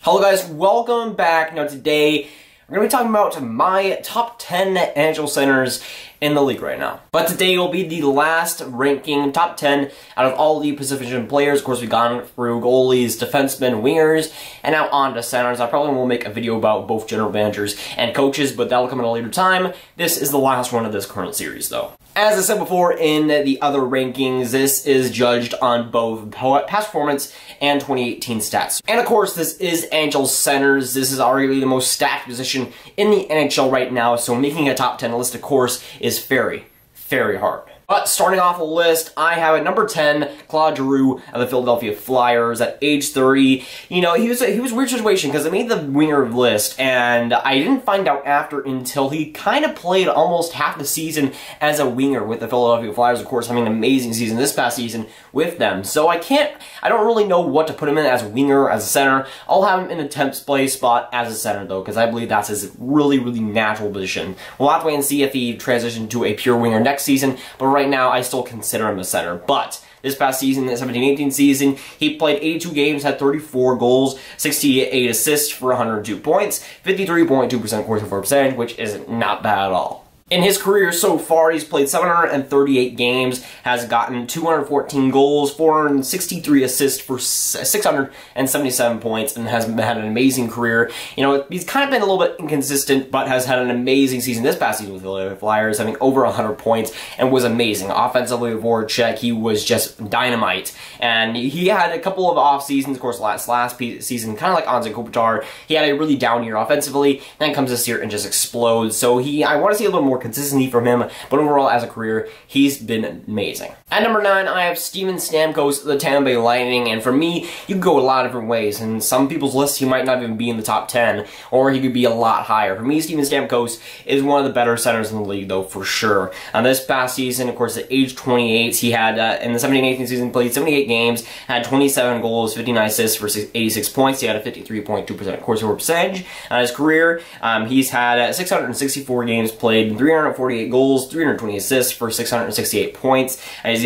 Hello guys, welcome back. Now today, we're going to be talking about my top 10 NHL centers in the league right now. But today will be the last ranking, top 10 out of all the position players. Of course, we've gone through goalies, defensemen, wingers, and now on to centers. I probably will make a video about both general managers and coaches, but that'll come at a later time. This is the last one of this current series, though. As I said before in the other rankings, this is judged on both past performance and 2018 stats. And of course, this is NHL Centers. This is arguably the most stacked position in the NHL right now, so making a top 10 list, of course, is very, very hard. But starting off the list, I have at number 10, Claude Giroux of the Philadelphia Flyers at age 30. You know, he was a weird situation because I made the winger list and I didn't find out after until he kind of played almost half the season as a winger with the Philadelphia Flyers, of course, having an amazing season this past season with them. So I don't really know what to put him in as a winger, as a center. I'll have him in a 10th place spot as a center though, because I believe that's his really, really natural position. We'll have to wait and see if he transitions to a pure winger next season, but right now I still consider him a center. But this past season, the 17-18 season, he played 82 games, had 34 goals, 68 assists for 102 points, 53.2% corner for percentage, which is not bad at all. In his career so far, he's played 738 games, has gotten 214 goals, 463 assists for 677 points, and has had an amazing career. You know, he's kind of been a little bit inconsistent, but has had an amazing season this past season with the Philadelphia Flyers, having over 100 points, and was amazing. Offensively, with Voracek, he was just dynamite. And he had a couple of off seasons, of course, last season, kind of like Anze Kopitar. He had a really down year offensively, then comes this year and just explodes. So I want to see a little more consistency from him, but overall as a career, he's been amazing. At number 9, I have Steven Stamkos of the Tampa Bay Lightning, and for me, you can go a lot of different ways. In some people's lists, he might not even be in the top 10, or he could be a lot higher. For me, Steven Stamkos is one of the better centers in the league, though, for sure. This past season, of course, at age 28, he had, in the 17-18 season, played 78 games, had 27 goals, 59 assists for 86 points. He had a 53.2% corner percentage. On his career, he's had 664 games played, 348 goals, 320 assists for 668 points. And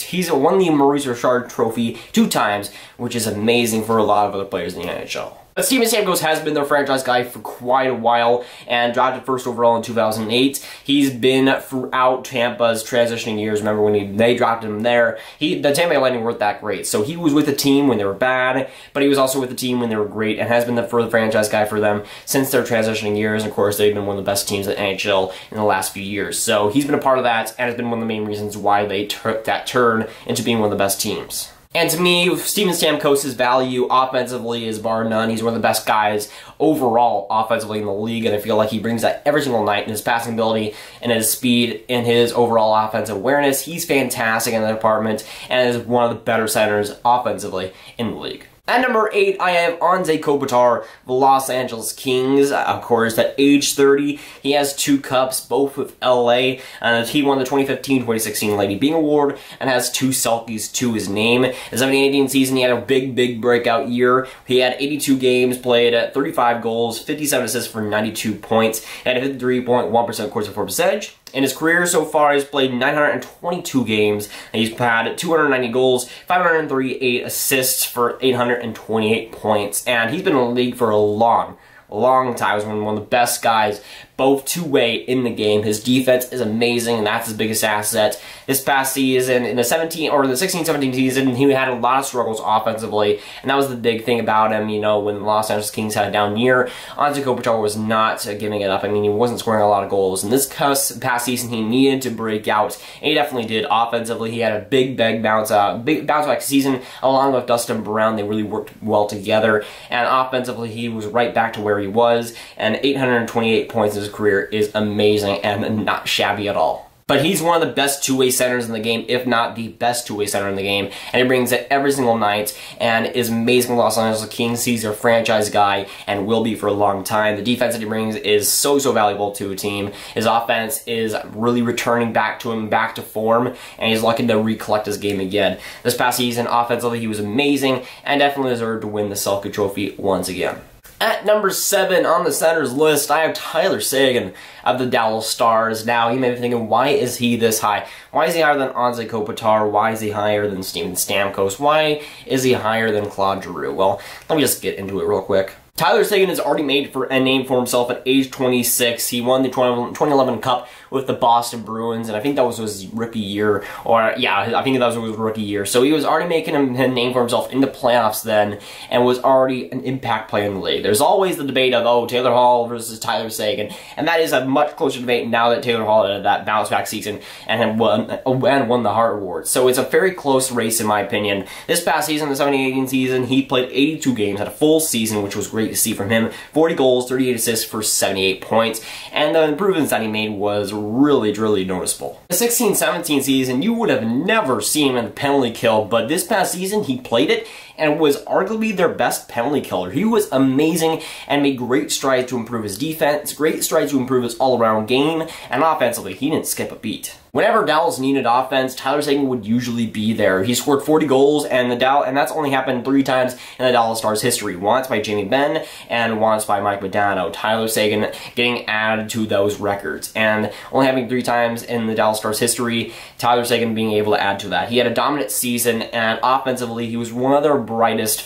he's won the Maurice Richard Trophy 2 times, which is amazing for a lot of other players in the NHL. But Steven Stamkos has been their franchise guy for quite a while, and drafted first overall in 2008. He's been throughout Tampa's transitioning years. Remember when they drafted him there? The Tampa Bay Lightning weren't that great, so he was with the team when they were bad, but he was also with the team when they were great, and has been the franchise guy for them since their transitioning years. And of course, they've been one of the best teams in the NHL in the last few years. So he's been a part of that, and has been one of the main reasons why they took that turn into being one of the best teams. And to me, Steven Stamkos' value offensively is bar none. He's one of the best guys overall offensively in the league, and I feel like he brings that every single night in his passing ability and his speed and his overall offensive awareness. He's fantastic in that department and is one of the better centers offensively in the league. At number 8, I have Anze Kopitar, the Los Angeles Kings. Of course, at age 30, he has 2 cups, both with LA. He won the 2015-2016 Lady Byng Award and has 2 Selkies to his name. The 17-18 season, he had a big breakout year. He had 82 games played at 35 goals, 57 assists for 92 points, and a 53.1% corner for percentage. In his career so far, he's played 922 games, and he's had 290 goals, 538 assists for 828 points, and he's been in the league for a long time. He's one of the best guys, both two-way in the game. His defense is amazing, and that's his biggest asset. This past season, in the 16-17 season, he had a lot of struggles offensively, and that was the big thing about him. You know, when the Los Angeles Kings had a down year, Anze Kopitar was not giving it up. I mean, he wasn't scoring a lot of goals. And this past season, he needed to break out, and he definitely did offensively. He had a big bounce back season, along with Dustin Brown. They really worked well together, and offensively, he was right back to where he was, and 828 points in his career is amazing and not shabby at all. But he's one of the best two-way centers in the game, if not the best two-way center in the game, and he brings it every single night and is amazing. Los Angeles Kings, he's their franchise guy and will be for a long time. The defense that he brings is so valuable to a team. His offense is really returning back to form, and he's looking to recollect his game again. This past season, offensively, he was amazing and definitely deserved to win the Selke Trophy once again. At number 7 on the centers list, I have Tyler Seguin of the Dallas Stars. Now, you may be thinking, why is he this high? Why is he higher than Anze Kopitar? Why is he higher than Steven Stamkos? Why is he higher than Claude Giroux? Well, let me just get into it real quick. Tyler Seguin has already made a name for himself at age 26. He won the 2011 Cup with the Boston Bruins, and I think that was his rookie year, or yeah, I think that was his rookie year. So he was already making a name for himself in the playoffs then, and was already an impact player in the league. There's always the debate of, oh, Taylor Hall versus Tyler Seguin, and that is a much closer debate now that Taylor Hall had that bounce-back season and won the Hart Award. So it's a very close race in my opinion. This past season, the 17-18 season, he played 82 games, had a full season, which was great to see from him. 40 goals, 38 assists for 78 points, and the improvements that he made was really noticeable. The 16-17 season, you would have never seen him in the penalty kill, but this past season, he played it, and was arguably their best penalty killer. He was amazing and made great strides to improve his defense, great strides to improve his all-around game, and offensively, he didn't skip a beat. Whenever Dallas needed offense, Tyler Seguin would usually be there. He scored 40 goals, and that's only happened 3 times in the Dallas Stars history. Once by Jamie Benn, and once by Mike Modano. Tyler Seguin getting added to those records. And only having 3 times in the Dallas Stars history, Tyler Seguin being able to add to that. He had a dominant season, and offensively, he was one of their brightest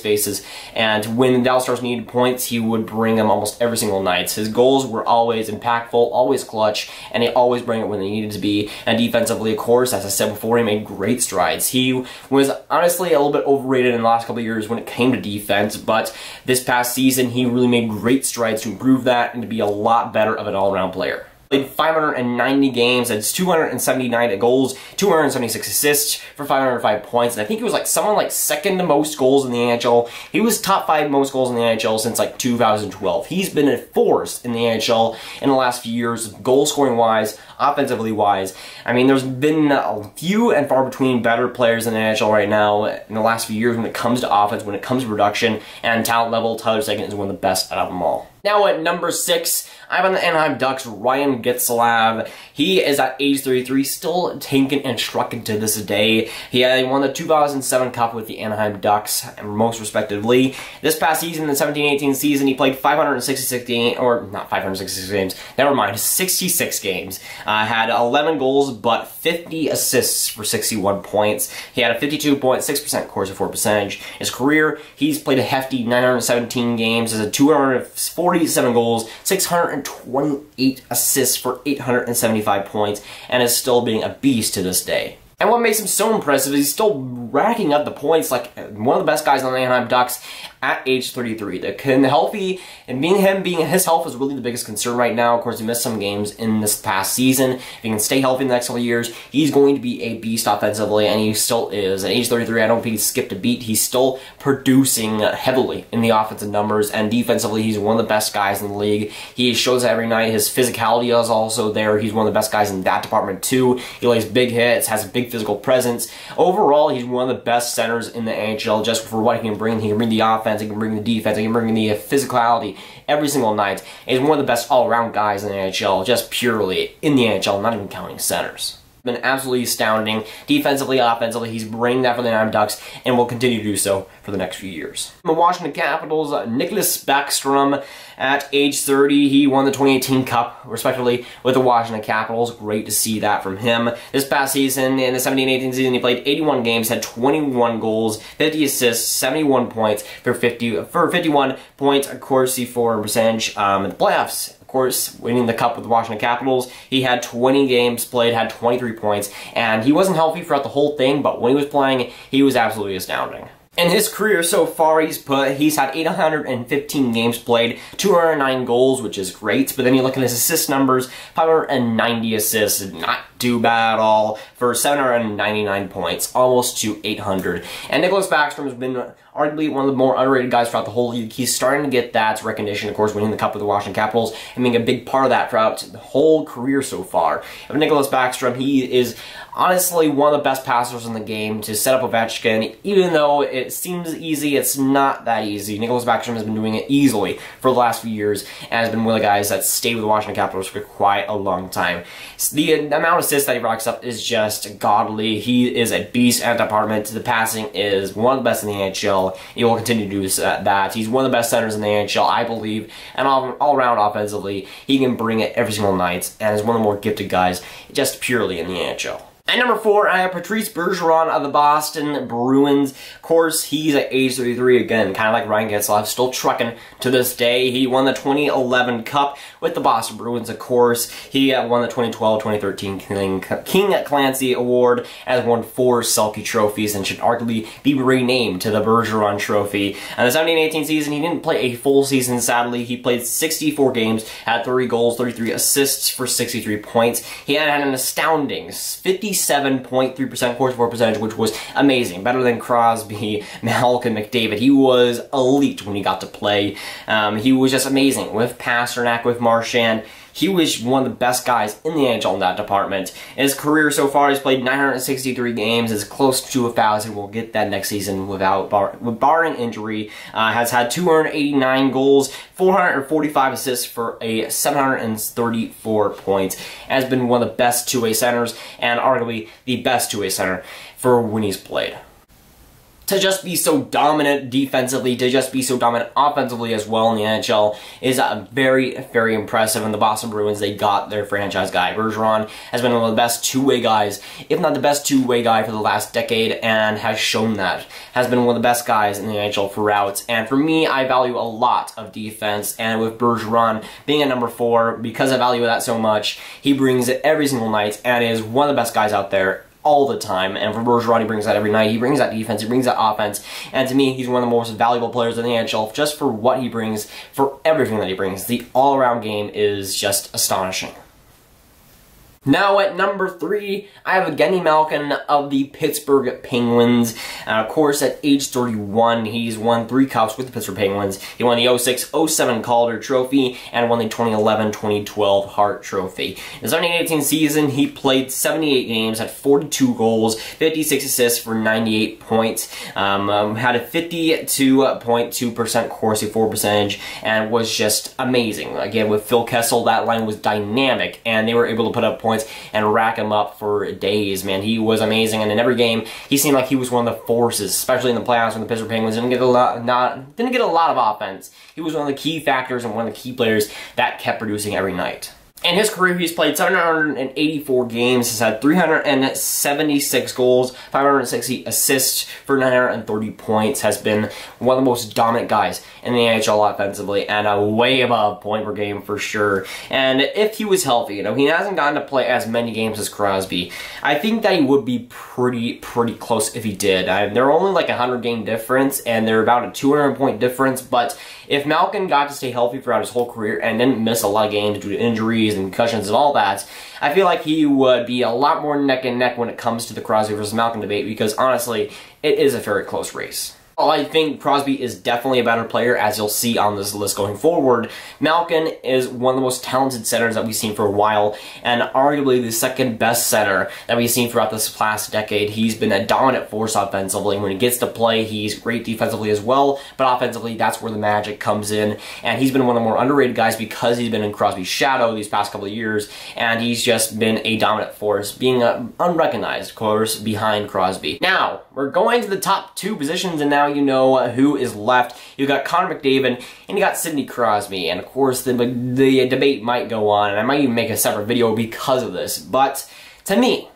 faces. And when the Dallas Stars needed points, he would bring them almost every single night. His goals were always impactful, always clutch, and he always bring it when they needed to be. And defensively, of course, as I said before, he made great strides. He was honestly a little bit overrated in the last couple of years when it came to defense, but this past season, he really made great strides to improve that and to be a lot better of an all-around player. Played 590 games, had 279 goals, 276 assists for 505 points, and I think he was like someone like second to most goals in the NHL. He was top 5 most goals in the NHL since like 2012. He's been a force in the NHL in the last few years, goal scoring wise, offensively wise. I mean, there's been a few and far between better players in the NHL right now in the last few years when it comes to offense, when it comes to production and talent level. Tyler Seguin is one of the best out of them all. Now at number 6, I have on the Anaheim Ducks, Ryan Getzlaf. He is at age 33, still tanking and trucking to this day. He won the 2007 Cup with the Anaheim Ducks, most respectively. This past season, the 17-18 season, he played 566 games, or not 566 games, never mind, 66 games. Had 11 goals, but 50 assists for 61 points. He had a 52.6% Corsi for percentage. His career, he's played a hefty 917 games, has a 247 goals, 628 assists for 875 points, and is still being a beast to this day. And what makes him so impressive is he's still racking up the points like one of the best guys on the Anaheim Ducks at age 33. His health is really the biggest concern right now. Of course, he missed some games in this past season. If he can stay healthy in the next couple of years, he's going to be a beast offensively, and he still is. At age 33, I don't think he's skipped a beat. He's still producing heavily in the offensive numbers, and defensively, he's one of the best guys in the league. He shows that every night. His physicality is also there. He's one of the best guys in that department, too. He lays big hits, has a big physical presence. Overall, he's one of the best centers in the NHL just for what he can bring. He can bring the offense, he can bring the defense, he can bring the physicality every single night. He's one of the best all-around guys in the NHL, just purely in the NHL, not even counting centers. Been absolutely astounding. Defensively, offensively, he's bringing that for the Anaheim Ducks and will continue to do so for the next few years. The Washington Capitals, Nicklas Backstrom at age 30. He won the 2018 Cup, respectively, with the Washington Capitals. Great to see that from him. This past season, in the 17-18 season, he played 81 games, had 21 goals, 50 assists, 71 points for 51 points, Corsi for percentage in the playoffs. Of course, winning the Cup with the Washington Capitals. He had 20 games played, had 23 points, and he wasn't healthy throughout the whole thing, but when he was playing, he was absolutely astounding. In his career so far, he's had 815 games played, 209 goals, which is great, but then you look at his assist numbers, 590 assists, not too bad at all, for 799 points, almost to 800. And Nicklas Backstrom has been arguably one of the more underrated guys throughout the whole league. He's starting to get that recognition, of course, winning the Cup with the Washington Capitals, and being a big part of that throughout the whole career so far. But Nicklas Backstrom, he is honestly one of the best passers in the game to set up Ovechkin. Even though it seems easy, it's not that easy. Nicklas Backstrom has been doing it easily for the last few years, and has been one of the guys that stayed with the Washington Capitals for quite a long time. The amount of assists that he racks up is just godly. He is a beast at the department. The passing is one of the best in the NHL. He will continue to do that. He's one of the best centers in the NHL, I believe, and all around offensively, he can bring it every single night, and is one of the more gifted guys just purely in the NHL. At number 4, I have Patrice Bergeron of the Boston Bruins. Of course, he's at age 33 again, kind of like Ryan Getzlaf, still trucking to this day. He won the 2011 Cup with the Boston Bruins, of course. He won the 2012-2013 King Clancy Award, has won 4 Selke trophies, and should arguably be renamed to the Bergeron Trophy. And the 17-18 season, he didn't play a full season, sadly. He played 64 games, had 30 goals, 33 assists for 63 points. He had an astounding 57.3% corsi for percentage, which was amazing. Better than Crosby, Malkin, McDavid. He was elite when he got to play. He was just amazing with Pasternak, with Marchand. He was one of the best guys in the NHL in that department. In his career so far, he's played 963 games, is close to 1,000. We'll get that next season barring injury. Has had 289 goals, 445 assists for a 734 points. Has been one of the best two-way centers, and arguably the best two-way center for when he's played. To just be so dominant defensively, to just be so dominant offensively as well in the NHL is very, very impressive. And the Boston Bruins, they got their franchise guy. Bergeron has been one of the best two-way guys, if not the best two-way guy for the last decade, and has shown that. Has been one of the best guys in the NHL throughout. And for me, I value a lot of defense, and with Bergeron being at number 4, because I value that so much, he brings it every single night, and is one of the best guys out there all the time. And for Bergeron, he brings that every night. He brings that defense, he brings that offense, and to me, he's one of the most valuable players in the NHL just for what he brings, for everything that he brings. The all-around game is just astonishing. Now at number 3, I have Evgeny Malkin of the Pittsburgh Penguins. Of course, at age 31, he's won 3 cups with the Pittsburgh Penguins. He won the 06-07 Calder Trophy and won the 2011-2012 Hart Trophy. In the 17-18 season, he played 78 games, had 42 goals, 56 assists for 98 points, had a 52.2% corsi for percentage, and was just amazing. Again, with Phil Kessel, that line was dynamic, and they were able to put up points and rack him up for days, man. He was amazing, and in every game, he seemed like he was one of the forces, especially in the playoffs when the Pittsburgh Penguins didn't get a lot of offense. He was one of the key factors and one of the key players that kept producing every night. In his career, he's played 784 games, has had 376 goals, 560 assists for 930 points, has been one of the most dominant guys in the NHL offensively, and way above point per game for sure. And if he was healthy, you know, he hasn't gotten to play as many games as Crosby. I think that he would be pretty close if he did. They're only like a 100-game difference, and they're about a 200-point difference, but if Malkin got to stay healthy throughout his whole career and didn't miss a lot of games due to injuries and concussions and all that, I feel like he would be a lot more neck and neck when it comes to the Crosby versus Malkin debate, because honestly, it is a very close race. While I think Crosby is definitely a better player, as you'll see on this list going forward, Malkin is one of the most talented centers that we've seen for a while, and arguably the second best center that we've seen throughout this past decade. He's been a dominant force offensively. When he gets to play, he's great defensively as well, but offensively, that's where the magic comes in, and he's been one of the more underrated guys because he's been in Crosby's shadow these past couple of years, and he's just been a dominant force, being unrecognized, of course, behind Crosby. Now, we're going to the top 2 positions, and now you know who is left. You got Connor McDavid, and you got Sidney Crosby, and of course the debate might go on, and I might even make a separate video because of this, but to me,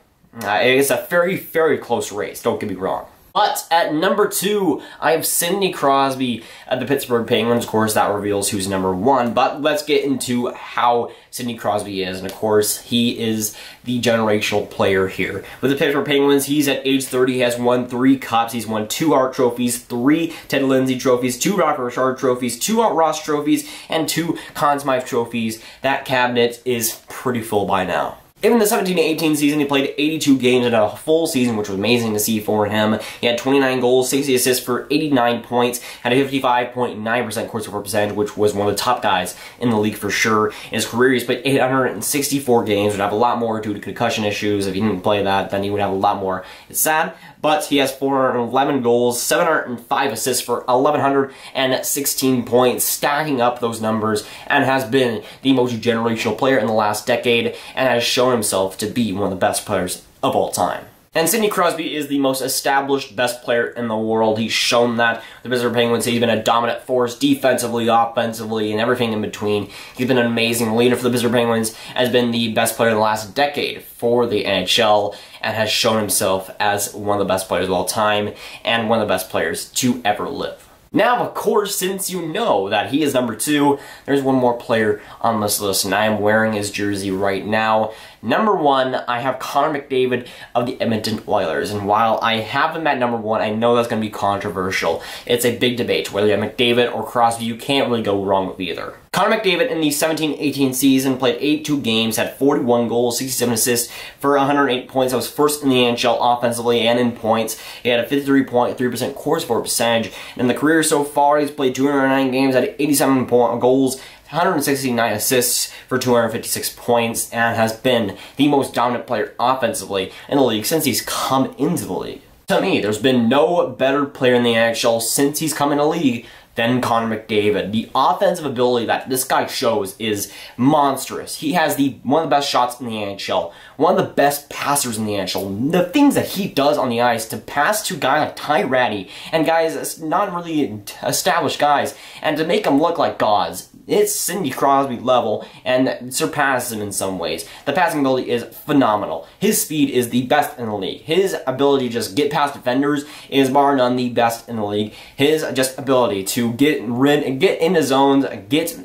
it's a very close race, don't get me wrong. But at number 2, I have Sidney Crosby of the Pittsburgh Penguins. Of course, that reveals who's number 1. But let's get into how Sidney Crosby is. And of course, he is the generational player here. With the Pittsburgh Penguins, he's at age 30. He has won 3 cups. He's won 2 Hart trophies, 3 Ted Lindsay trophies, 2 Rocket Richard trophies, 2 Art Ross trophies, and 2 Conn Smythe trophies. That cabinet is pretty full by now. In the 17-18 season, he played 82 games in a full season, which was amazing to see for him. He had 29 goals, 60 assists for 89 points, had a 55.9% corsi for percentage, which was one of the top guys in the league for sure. In his career, he's played 864 games, would have a lot more due to concussion issues. If he didn't play that, then he would have a lot more. It's sad, but he has 411 goals, 705 assists for 1,116 points, stacking up those numbers, and has been the most generational player in the last decade, and has shown shown himself to be one of the best players of all time. And Sidney Crosby is the most established best player in the world. He's shown that. The Pittsburgh Penguins, he's been a dominant force defensively, offensively, and everything in between. He's been an amazing leader for the Pittsburgh Penguins, has been the best player in the last decade for the NHL, and has shown himself as one of the best players of all time, and one of the best players to ever live. Now, of course, since you know that he is number 2, there's one more player on this list, and I am wearing his jersey right now. Number 1, I have Connor McDavid of the Edmonton Oilers, and while I have him at number 1, I know that's going to be controversial. It's a big debate. Whether you have McDavid or Crosby, you can't really go wrong with either. Connor McDavid in the 17-18 season played 82 games, had 41 goals, 67 assists for 108 points. That was first in the NHL offensively and in points. He had a 53.3% core support percentage. In the career so far, he's played 209 games, had 87 goals, 169 assists for 256 points, and has been the most dominant player offensively in the league since he's come into the league. To me, there's been no better player in the NHL since he's come in the league than Connor McDavid. The offensive ability that this guy shows is monstrous. He has one of the best shots in the NHL, one of the best passers in the NHL. The things that he does on the ice to pass to guys like Ty Ratty and guys, not really established guys, and to make them look like gods. It's Sidney Crosby level and surpasses him in some ways. The passing ability is phenomenal. His speed is the best in the league. His ability to just get past defenders is bar none the best in the league. His just ability to get into zones,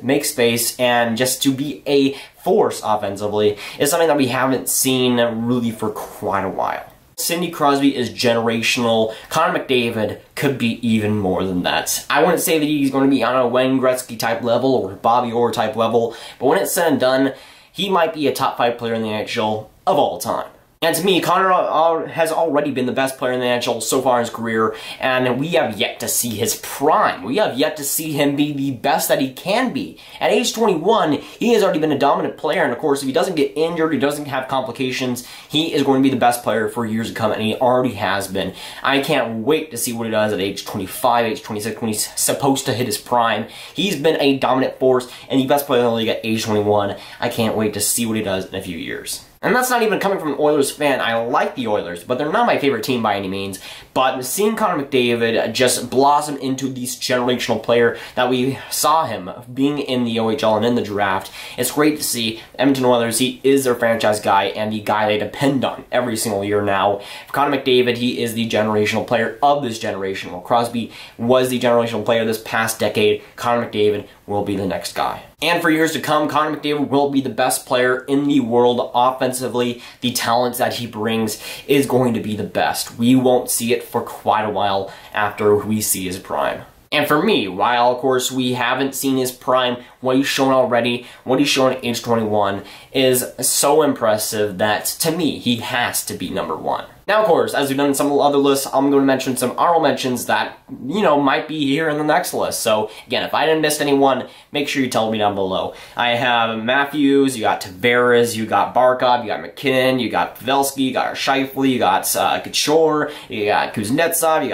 make space, and just to be a force offensively is something that we haven't seen really for quite a while. Sidney Crosby is generational. Connor McDavid could be even more than that. I wouldn't say that he's going to be on a Wayne Gretzky type level or Bobby Orr type level, but when it's said and done, he might be a top 5 player in the NHL of all time. And to me, Connor has already been the best player in the NHL so far in his career, and we have yet to see his prime. We have yet to see him be the best that he can be. At age 21, he has already been a dominant player, and of course, if he doesn't get injured, he doesn't have complications, he is going to be the best player for years to come, and he already has been. I can't wait to see what he does at age 25, age 26, when he's supposed to hit his prime. He's been a dominant force and the best player in the league at age 21. I can't wait to see what he does in a few years. And that's not even coming from an Oilers fan. I like the Oilers, but they're not my favorite team by any means. But seeing Connor McDavid just blossom into this generational player that we saw him being in the OHL and in the draft, it's great to see. Edmonton Oilers, he is their franchise guy and the guy they depend on every single year now. For Connor McDavid, he is the generational player of this generation. While Crosby was the generational player this past decade, Connor McDavid will be the next guy. And for years to come, Connor McDavid will be the best player in the world offensively. The talent that he brings is going to be the best. We won't see it for quite a while after we see his prime. And for me, while of course we haven't seen his prime, what he's shown already, what he's shown at age 21 is so impressive that to me, he has to be number 1. Now, of course, as we've done in some other lists, I'm going to mention some honorable mentions that, might be here in the next list. So, again, if I didn't miss anyone, make sure you tell me down below. I have Matthews, you got Tavares, you got Barkov, you got McKinnon, you got Pavelski, you got Scheifele, you got Couture, you got Kuznetsov, you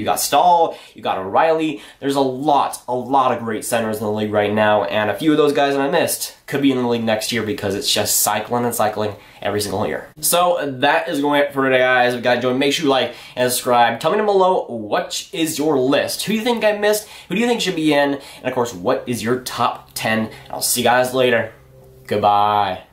got Stahl, you got O'Reilly. There's a lot of great centers in the league right now, and a few of those guys that I missed could be in the league next year because it's just cycling and cycling every single year. So that is going it for today, guys. If you guys enjoyed, make sure you like and subscribe. Tell me down below, what is your list? Who do you think I missed? Who do you think should be in? And of course, what is your top 10? I'll see you guys later. Goodbye.